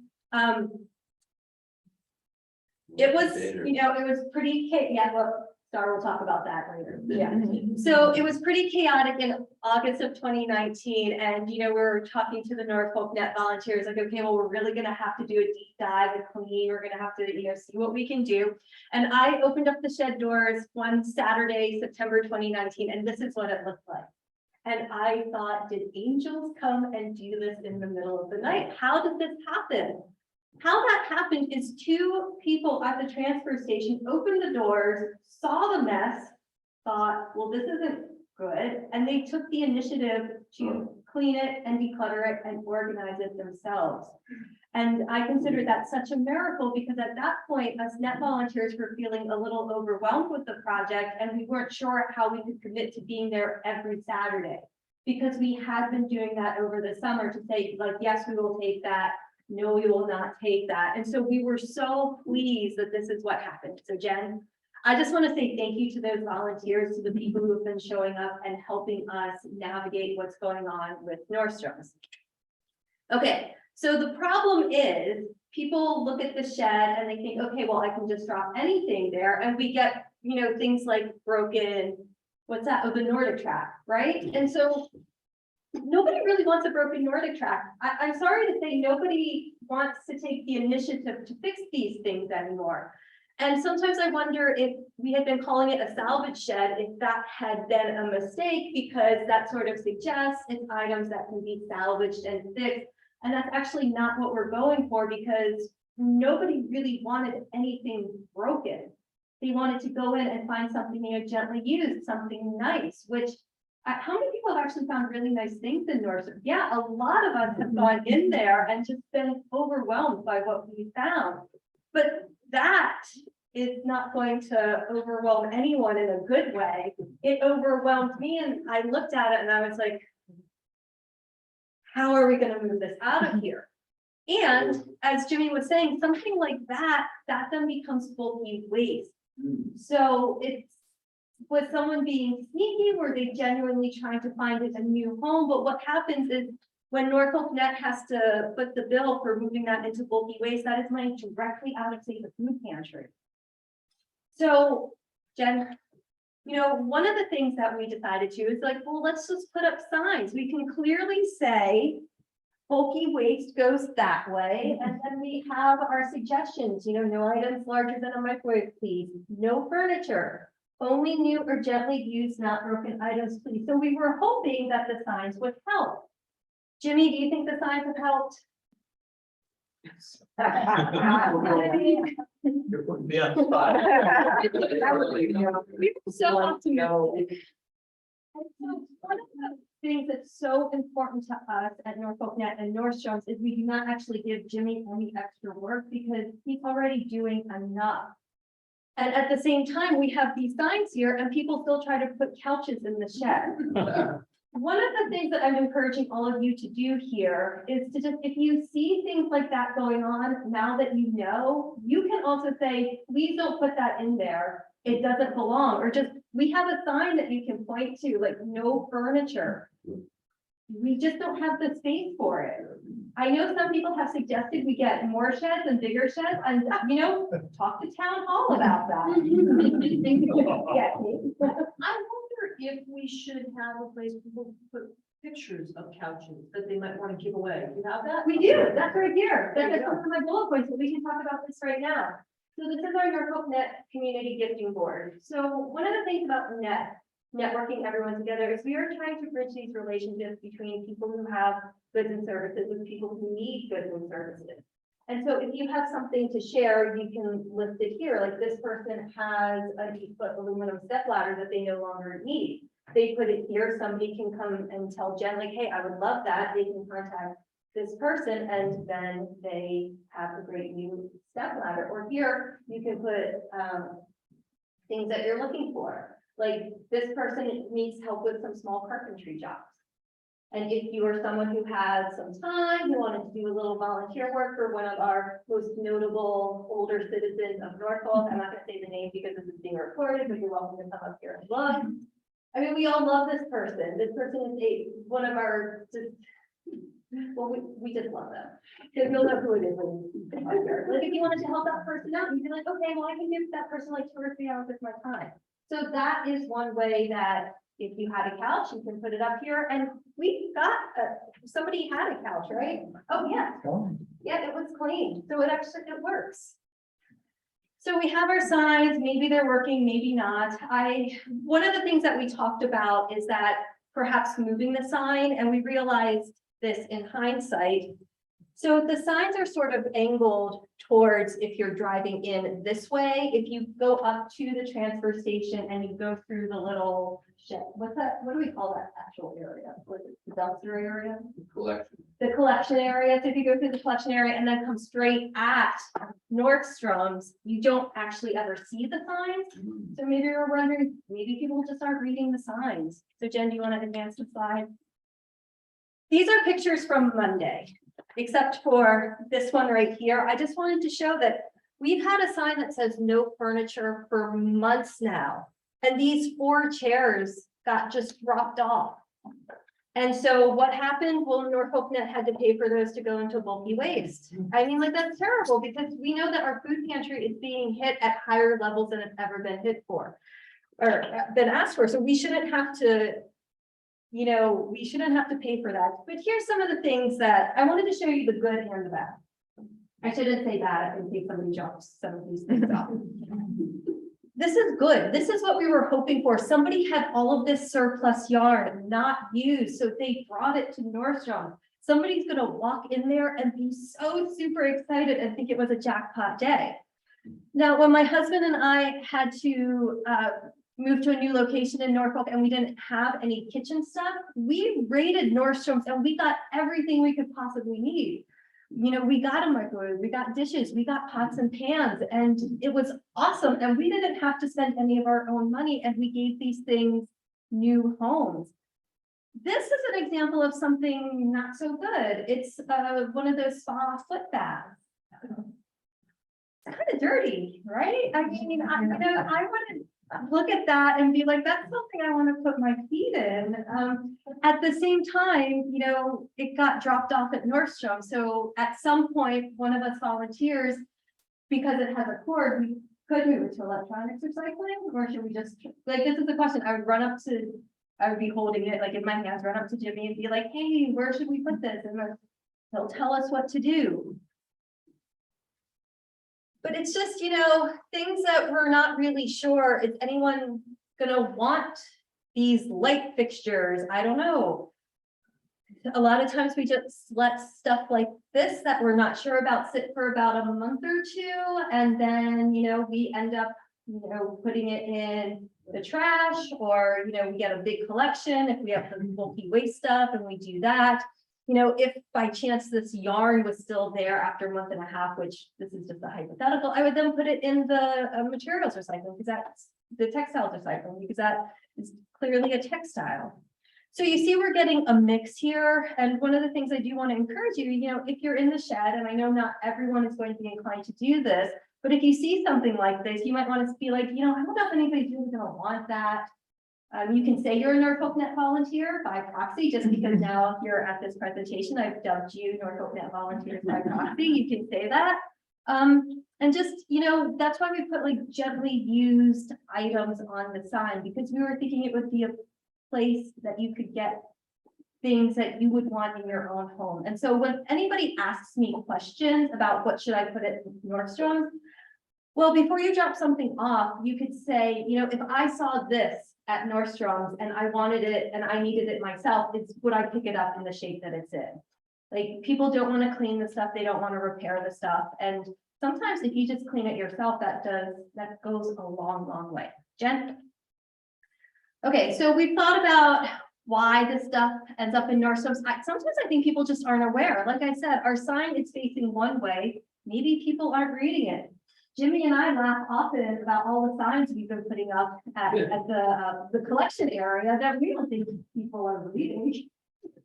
it was, you know, it was pretty, yeah, well, Star will talk about that later. Yeah. So it was pretty chaotic in August of 2019. And, you know, we were talking to the Norfolk Net Volunteers, like, okay, well, we're really going to have to do a deep dive and clean. We're going to have to, you know, see what we can do. And I opened up the shed doors one Saturday, September 2019, and this is what it looked like. And I thought, did angels come and do this in the middle of the night? How did this happen? How that happened is two people at the transfer station opened the doors, saw the mess, thought, well, this isn't good, and they took the initiative to clean it and declutter it and organize it themselves. And I consider that such a miracle because at that point, us net volunteers were feeling a little overwhelmed with the project, and we weren't sure how we could commit to being there every Saturday, because we had been doing that over the summer to say, like, yes, we will take that. No, we will not take that. And so we were so pleased that this is what happened. So Jen, I just want to say thank you to those volunteers, to the people who have been showing up and helping us navigate what's going on with Norfstroms. Okay, so the problem is people look at the shed and they think, okay, well, I can just drop anything there. And we get, you know, things like broken, what's that? Oh, the Nordic track, right? And so nobody really wants a broken Nordic track. I'm sorry to say, nobody wants to take the initiative to fix these things anymore. And sometimes I wonder if we had been calling it a salvage shed, if that had been a mistake, because that sort of suggests it's items that can be salvaged and fixed. And that's actually not what we're going for, because nobody really wanted anything broken. They wanted to go in and find something, you know, gently used, something nice, which how many people have actually found really nice things in Norfolk? Yeah, a lot of us have gone in there and just been overwhelmed by what we found. But that is not going to overwhelm anyone in a good way. It overwhelmed me, and I looked at it and I was like, how are we going to move this out of here? And as Jimmy was saying, something like that then becomes bulky waste. So it's, was someone being sneaky? Were they genuinely trying to find it a new home? But what happens is when Norfolk Net has to put the bill for moving that into bulky waste, that is money directly out of, say, the food pantry. So, Jen, you know, one of the things that we decided to is like, well, let's just put up signs. We can clearly say bulky waste goes that way. And then we have our suggestions, you know, no items larger than a microwave, please. No furniture. Only new or gently used, not broken items, please. So we were hoping that the signs would help. Jimmy, do you think the signs have helped? You're putting me on the spot. We were so optimistic. And so one of the things that's so important to us at Norfolk Net and Norfstroms is we do not actually give Jimmy any extra work because he's already doing enough. And at the same time, we have these signs here and people still try to put couches in the shed. One of the things that I'm encouraging all of you to do here is to just, if you see things like that going on, now that you know, you can also say, please don't put that in there. It doesn't belong. Or just, we have a sign that you can point to, like no furniture. We just don't have the space for it. I know some people have suggested we get more sheds and bigger sheds, and you know, talk to town hall about that. Yeah. I wonder if we should have a place people put pictures of couches that they might want to give away. Do you have that? We do, that's right here. There you That's one of my bullet points, but we can talk about this right now. So this is our Norfolk Net Community Gifting Board. So one of the things about networking everyone together is we are trying to bridge these relationships between people who have goods and services with people who need goods and services. And so if you have something to share, you can list it here, like this person has an 8-foot aluminum step ladder that they no longer need. They put it here, somebody can come and tell Jen like, hey, I would love that. They can contact this person and then they have a great new step ladder. Or here, you can put things that you're looking for. Like this person needs help with some small carpentry jobs. And if you are someone who has some time, who wanted to do a little volunteer work for one of our most notable older citizens of Norfolk, I'm not gonna say the name because this is being recorded, but you're welcome to come up here and look. I mean, we all love this person. This person is one of our, well, we just love them. Because you'll know who it is when you come up here. Like if you wanted to help that person out, you'd be like, okay, well, I can give that person like 2 or 3 hours of my time. So that is one way that if you had a couch, you can put it up here. And we got, somebody had a couch, right? Oh, yeah. Yeah, it was clean. So it works. So we have our signs, maybe they're working, maybe not. One of the things that we talked about is that perhaps moving the sign, and we realized this in hindsight. So the signs are sort of angled towards if you're driving in this way. If you go up to the transfer station and you go through the little shed, what's that? What do we call that actual area? What is it, the dumpster area? Collection. The collection area. So if you go through the collection area and then come straight at Norfstroms, you don't actually ever see the signs. So maybe you're wondering, maybe people just aren't reading the signs. So Jen, do you want to advance the slide? These are pictures from Monday, except for this one right here. I just wanted to show that we've had a sign that says no furniture for months now. And these 4 chairs got just dropped off. And so what happened? Well, Norfolk Net had to pay for those to go into bulky waste. I mean, like, that's terrible because we know that our food pantry is being hit at higher levels than it's ever been hit for or been asked for. So we shouldn't have to, you know, we shouldn't have to pay for that. But here's some of the things that I wanted to show you, the good and the bad. I shouldn't say that in case somebody jumps some of these things off. This is good. This is what we were hoping for. Somebody had all of this surplus yarn not used, so they brought it to Norfstroms. Somebody's going to walk in there and be so super excited and think it was a jackpot day. Now, when my husband and I had to move to a new location in Norfolk and we didn't have any kitchen stuff, we raided Norfstroms and we got everything we could possibly need. You know, we got a microwave, we got dishes, we got pots and pans, and it was awesome. And we didn't have to spend any of our own money, and we gave these things new homes. This is an example of something not so good. It's one of those spa foot baths. It's kind of dirty, right? I mean, I wouldn't look at that and be like, that's something I want to put my feet in. At the same time, you know, it got dropped off at Norfstroms. So at some point, one of us volunteers, because it has a cord, we could move it to electronics recycling, or should we just, like, this is the question. I would be holding it like in my hands, run up to Jimmy and be like, hey, where should we put this? And he'll tell us what to do. But it's just, you know, things that we're not really sure. Is anyone gonna want these light fixtures? I don't know. A lot of times we just let stuff like this that we're not sure about sit for about a month or 2. And then, you know, we end up, you know, putting it in the trash, or, you know, we get a big collection if we have the bulky waste stuff and we do that. You know, if by chance this yarn was still there after a month and a half, which this is just a hypothetical, I would then put it in the materials recycling, because that's the textiles recycling, because that is clearly a textile. So you see, we're getting a mix here. And one of the things I do want to encourage you, you know, if you're in the shed, and I know not everyone is going to be inclined to do this, but if you see something like this, you might want to be like, you know, I don't know if anybody's really going to want that. You can say you're a Norfolk Net volunteer by proxy, just because now you're at this presentation, I've dubbed you Norfolk Net volunteers by proxy. You can say that. And just, you know, that's why we put like gently used items on the sign, because we were thinking it would be a place that you could get things that you would want in your own home. And so when anybody asks me questions about what should I put at Norfstroms, well, before you drop something off, you could say, you know, if I saw this at Norfstroms and I wanted it and I needed it myself, would I pick it up in the shape that it's in? Like, people don't want to clean the stuff, they don't want to repair the stuff, and sometimes if you just clean it yourself, that goes a long, long way. Jen? Okay, so we've thought about why this stuff ends up in Norfstroms. Sometimes I think people just aren't aware. Like I said, our sign is facing one way. Maybe people aren't reading it. Jimmy and I laugh often about all the signs we've been putting up at the collection area that we don't think people are reading.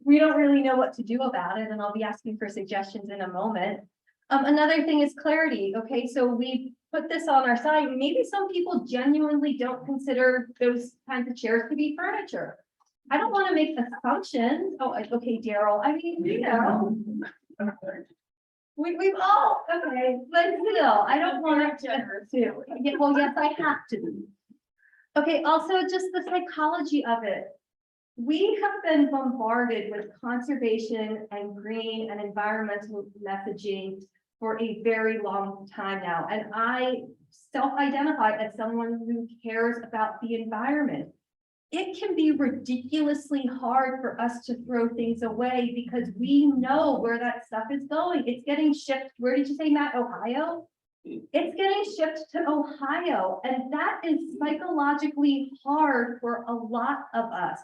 We don't really know what to do about it, and I'll be asking for suggestions in a moment. Another thing is clarity. Okay, so we put this on our sign. Maybe some people genuinely don't consider those kinds of chairs to be furniture. I don't want to make assumptions. Oh, okay, Daryl. I mean, you know, we've all, okay, but still, I don't want to. Yeah, well, yes, I have to be. Okay, also just the psychology of it. We have been bombarded with conservation and green and environmental messaging for a very long time now. And I self-identify as someone who cares about the environment. It can be ridiculously hard for us to throw things away because we know where that stuff is going. It's getting shipped. Where did you say, Matt? Ohio? It's getting shipped to Ohio, and that is psychologically hard for a lot of us.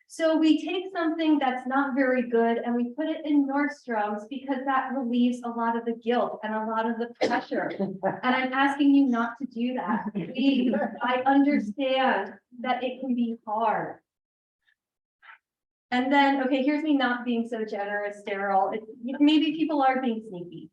So we take something that's not very good and we put it in Norfstroms because that relieves a lot of the guilt and a lot of the pressure. And I'm asking you not to do that. Please, I understand that it can be hard. And then, okay, here's me not being so generous, Daryl. Maybe people are being sneaky.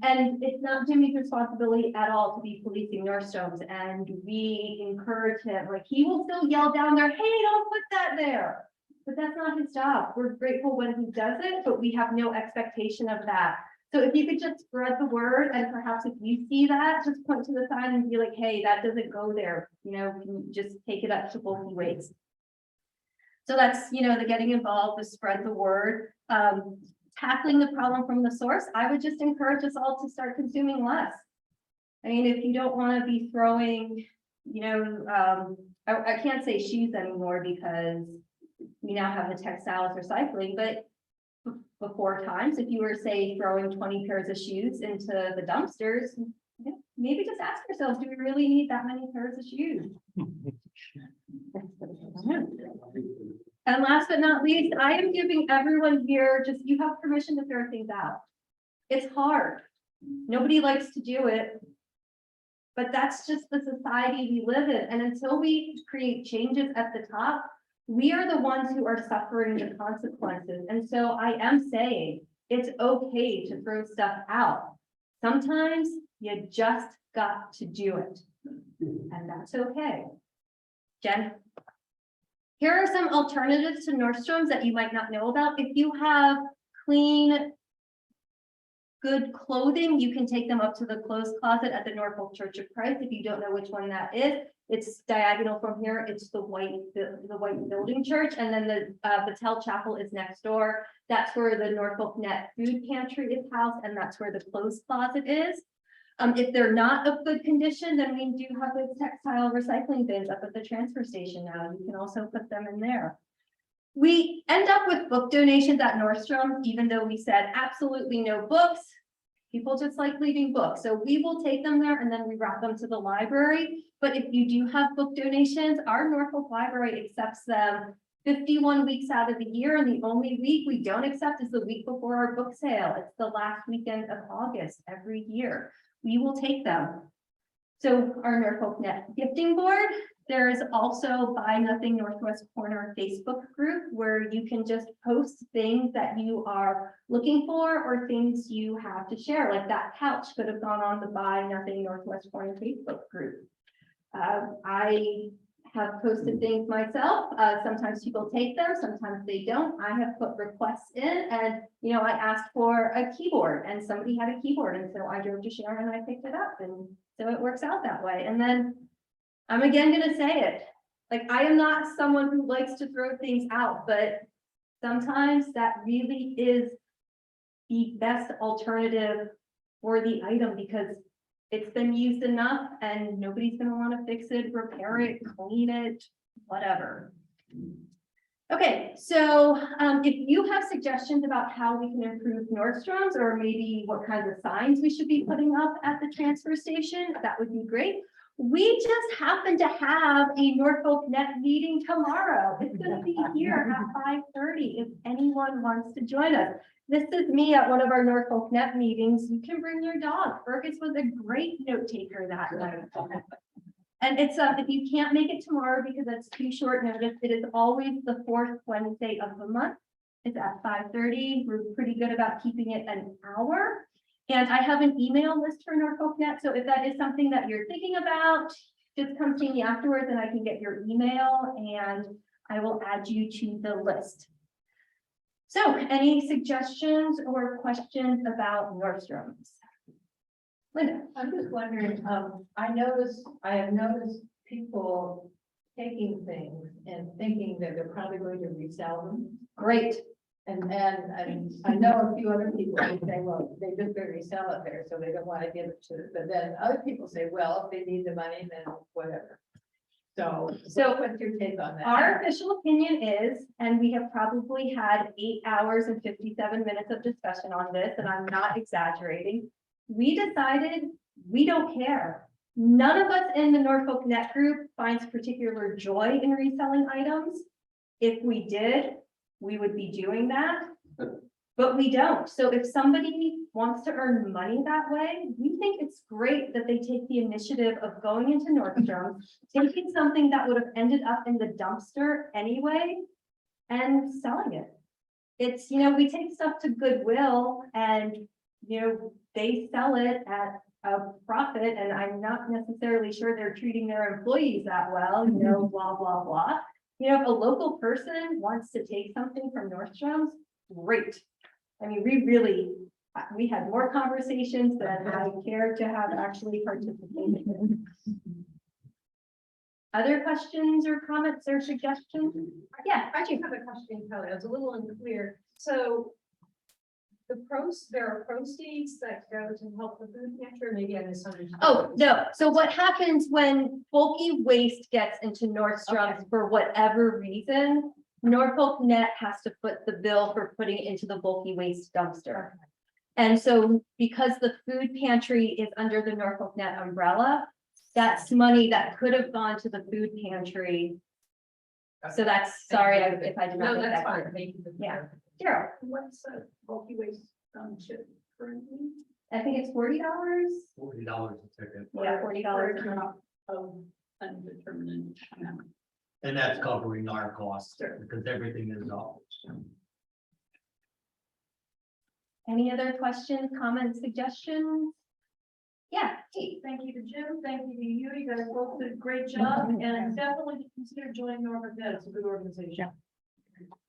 And it's not Jimmy's responsibility at all to be policing Norfstroms, and we encourage him. Like, he will still yell down there, hey, don't put that there. But that's not his job. We're grateful when he does it, but we have no expectation of that. So if you could just spread the word, and perhaps if you see that, just point to the sign and be like, hey, that doesn't go there. You know, can you just take it up to both ways. So that's, you know, the getting involved, the spread the word. Tackling the problem from the source, I would just encourage us all to start consuming less. I mean, if you don't want to be throwing, you know, I can't say shoes anymore because we now have the textiles recycling, but before times, if you were, say, throwing 20 pairs of shoes into the dumpsters, maybe just ask yourselves, do we really need that many pairs of shoes? And last but not least, I am giving everyone here, just, you have permission to throw things out. It's hard. Nobody likes to do it, but that's just the society we live in. And until we create changes at the top, we are the ones who are suffering the consequences. And so I am saying it's okay to throw stuff out. Sometimes you just got to do it, and that's okay. Jen? Here are some alternatives to Norfstroms that you might not know about. If you have clean, good clothing, you can take them up to the clothes closet at the Norfolk Church of Christ. If you don't know which one that is, it's diagonal from here. It's the white building church, and then the Battelle Chapel is next door. That's where the Norfolk Net Food Pantry is housed, and that's where the clothes closet is. If they're not of good condition, then we do have those textile recycling bins up at the transfer station now. You can also put them in there. We end up with book donations at Norfstroms, even though we said absolutely no books. People just like leaving books. So we will take them there and then we route them to the library. But if you do have book donations, our Norfolk Library accepts them 51 weeks out of the year, and the only week we don't accept is the week before our book sale. It's the last weekend of August every year. We will take them. So our Norfolk Net gifting board, there is also Buy Nothing Northwest Corner Facebook group where you can just post things that you are looking for or things you have to share. Like that couch could have gone on the Buy Nothing Northwest Corner Facebook group. I have posted things myself. Sometimes people take them, sometimes they don't. I have put requests in, and you know, I asked for a keyboard and somebody had a keyboard, and so I drove to Sharon and I picked it up, and so it works out that way. And then I'm again going to say it, like, I am not someone who likes to throw things out, but sometimes that really is the best alternative for the item because it's been used enough and nobody's gonna wanna fix it, repair it, clean it, whatever. Okay, so if you have suggestions about how we can improve Nordstrom's or maybe what kinds of signs we should be putting up at the transfer station, that would be great. We just happen to have a Norfolk Net meeting tomorrow. It's gonna be here at 5:30 if anyone wants to join us. This is me at one of our Norfolk Net meetings. You can bring your dog. Fergus was a great note taker that night. And it's, if you can't make it tomorrow because it's too short notice, it is always the fourth Wednesday of the month. It's at 5:30. We're pretty good about keeping it an hour. And I have an email list for Norfolk Net. So if that is something that you're thinking about, just come see me afterwards and I can get your email and I will add you to the list. So any suggestions or questions about Nordstrom's? Linda? I'm just wondering, I have noticed people taking things and thinking that they're probably going to resell them. Great. And I know a few other people who say, well, they just going to resell it there, so they don't want to give it to, but then other people say, well, if they need the money, then whatever. So what's your take on that? Our official opinion is, and we have probably had 8 hours and 57 minutes of discussion on this, and I'm not exaggerating. We decided we don't care. None of us in the Norfolk Net group finds particular joy in reselling items. If we did, we would be doing that, but we don't. So if somebody wants to earn money that way, we think it's great that they take the initiative of going into Norfstroms, taking something that would have ended up in the dumpster anyway, and selling it. It's, we take stuff to Goodwill and, they sell it at a profit, and I'm not necessarily sure they're treating their employees that well, blah, blah, blah. If a local person wants to take something from Norfstroms, great. I mean, we had more conversations than I care to have actually participated in. Other questions or comments or suggestions? Yeah, I do have a question, Kelly. I was a little unclear. So there are proceeds that go to help the food pantry, or maybe I misunderstood. oh, no. So what happens when bulky waste gets into Nordstrom's for whatever reason? Norfolk Net has to foot the bill for putting it into the bulky waste dumpster. And so because the food pantry is under the Norfolk Net umbrella, that's money that could have gone to the food pantry. So that's, sorry if I did not. No, make that's that fine. clear. Thank you. Yeah. Sure. What's a bulky waste ship currently? I think it's $40. $40 a ticket. Yeah, $40. Of undetermined amount. And that's covering our costs because everything is up. Any other questions, comments, suggestions? Yeah, Kate. Thank you to Jim, thank you to you, you guys both did a great job, and definitely consider joining Norfolk Net, it's a good organization.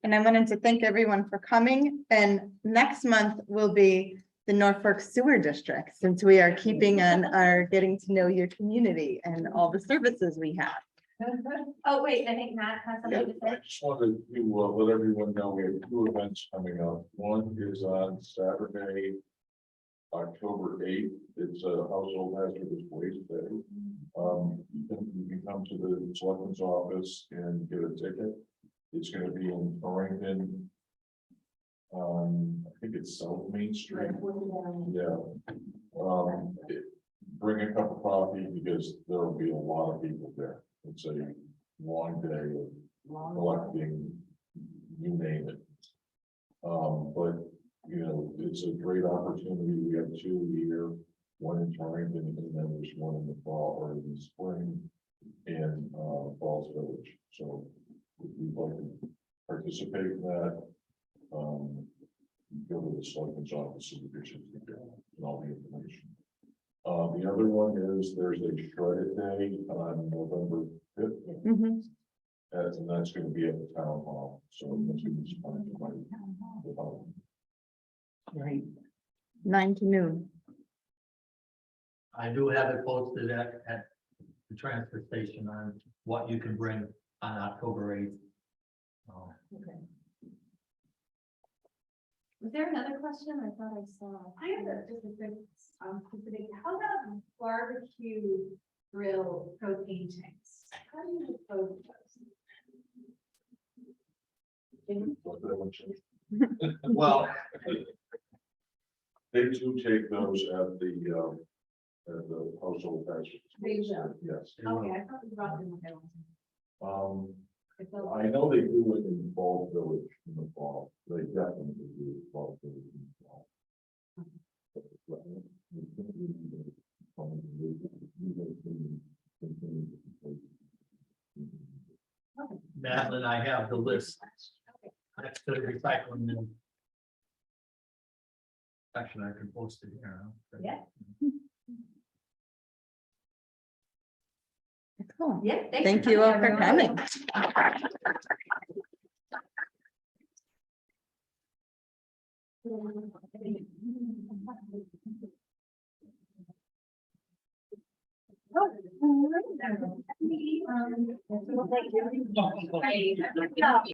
And I wanted to thank everyone for coming, and next month will be the Norfolk Sewer District, since we are keeping on our getting to know your community and all the services we have. Oh, wait, I think Matt has something to I say. just wanted to let everyone know we have 2 events coming up. One is on Saturday, October 8th. It's a household hazardous waste day. You can come to the selectman's office and get a ticket. It's going to be in Torrington. I think it's South Main Street. Yeah. Bring a cup of coffee because there will be a lot of people there. It's a long day of collecting, you name it. But it's a great opportunity. We have 2 a year, one in Torrington, and then there's one in the fall or in the spring in Falls Village. So if you'd like to participate in that, go to the selectman's office and all the information. The other one is there's a shredded day on November 5th. Mhm. And that's going to be at the town hall. So that's going to be fun. Right. 9 to noon. I do have it posted at the transfer station on what you can bring on October 8th. Was there another question? I thought I saw. I have just a quick, specific, how about barbecue grill propane tanks? How do you dispose of those? Well, They do take those at the household tax. They will. Yes. Okay, I thought we brought them. I know they do it in Fall Village in the fall. They definitely do it in Fall Village in the fall. Madeline, I have the list. Next to the recycling bin. Actually, I can post it here. Huh? Yeah. Cool. Yeah. thanks Thank for you all coming, for everyone. Oh,